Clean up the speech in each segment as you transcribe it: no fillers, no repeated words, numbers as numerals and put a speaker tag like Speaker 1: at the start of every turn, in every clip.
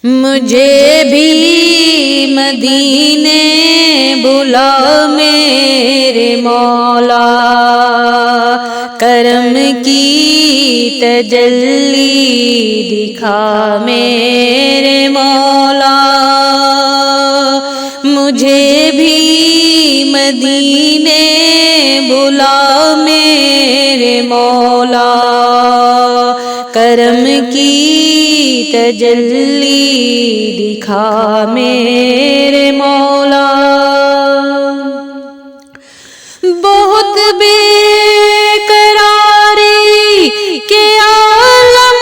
Speaker 1: مجھے بھی مدینے بلا میرے مولا، کرم کی تجلی دکھا میرے مولا۔ مجھے بھی مدینے بلا میرے مولا، کرم کی تجلی دکھا میرے مولا۔ بہت بے قراری کے عالم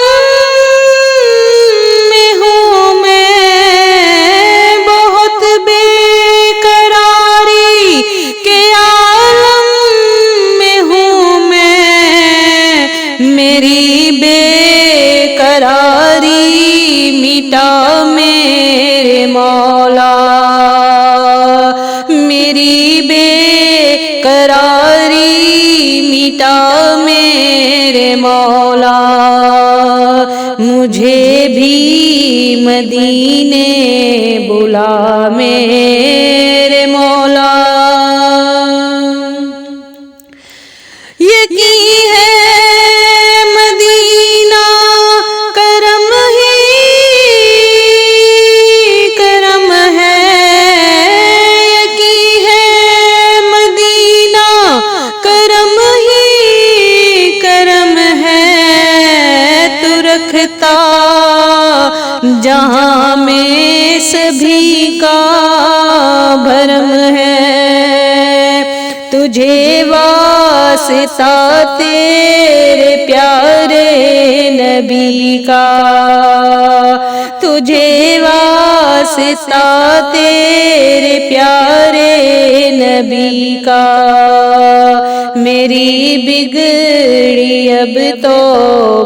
Speaker 1: میں ہوں میں، بہت بے قراری کے عالم میں ہوں میں، میری بے قراری مٹا میرے مولا، میری بے قراری مٹا میرے مولا۔ مجھے بھی مدینے بلا میرے مولا۔ یقین ہے مدینہ کرم ہی کرم ہے، یقین ہے مدینہ کرم ہی کرم ہے، تو رکھتا جہاں میں سبھی کا بھرم ہے، تجھے واسطہ تیرے پیارے نبی کا، تجھے واسطہ تیرے پیارے نبی کا۔ میری بگڑی اب تو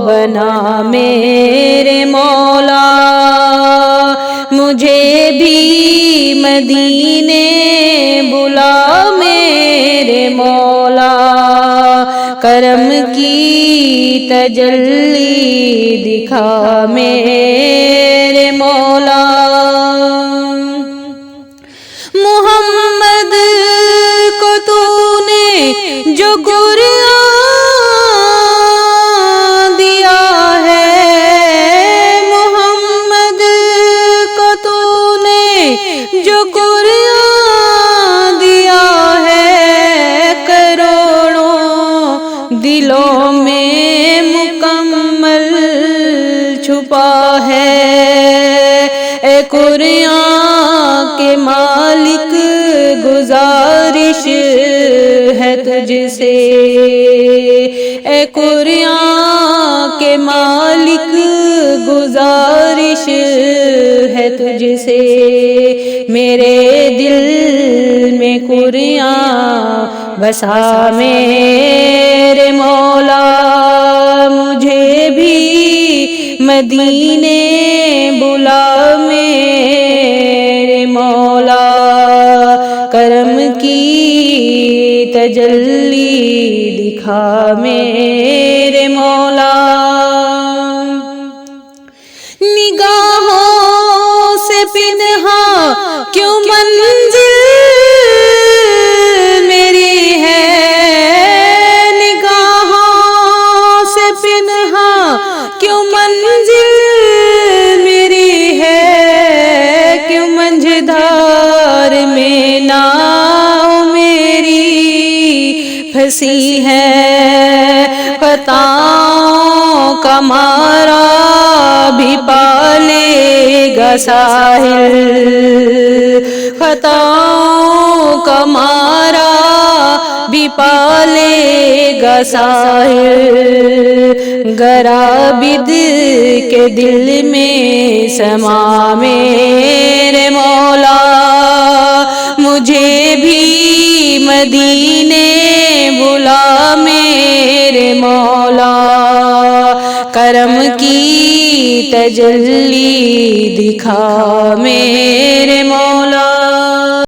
Speaker 1: بنا میرے مولا، مجھے بھی مدینے بلا میرے مولا، کرم کی تجلی دکھا میرے مولا۔ محمد کو تو نے جو قرآن دیا ہے، محمد کو تو نے جو قرآن دیا ہے، کروڑوں دلوں میں مکمل چھپا ہے۔ اے قرآن کے مالک گزارش ہے تجھ سے، اے قرآن کے مالک گزارش ہے تجھ سے، میرے دل میں قرآن بسا میرے مولا۔ مجھے بھی مدینے بلا میرے مولا، کرم کی تجلی دکھا میرے مولا۔ نگاہوں سے پنہاں کیوں منزل میری ہے، نگاہوں سے پنہاں کیوں منزل میری ہے، کیوں منجھدار میں ناؤ میری پھنسی ہے، خطاؤں کا مارا بھی پالے گا ساحل، خطاؤں کا مارا بھی پالے گا ساحل، گر عابد کے دل میں سما میرے مولا، مجھے بھی مدینے بلا میرے مولا، کرم کی تجلی دکھا میرے مولا۔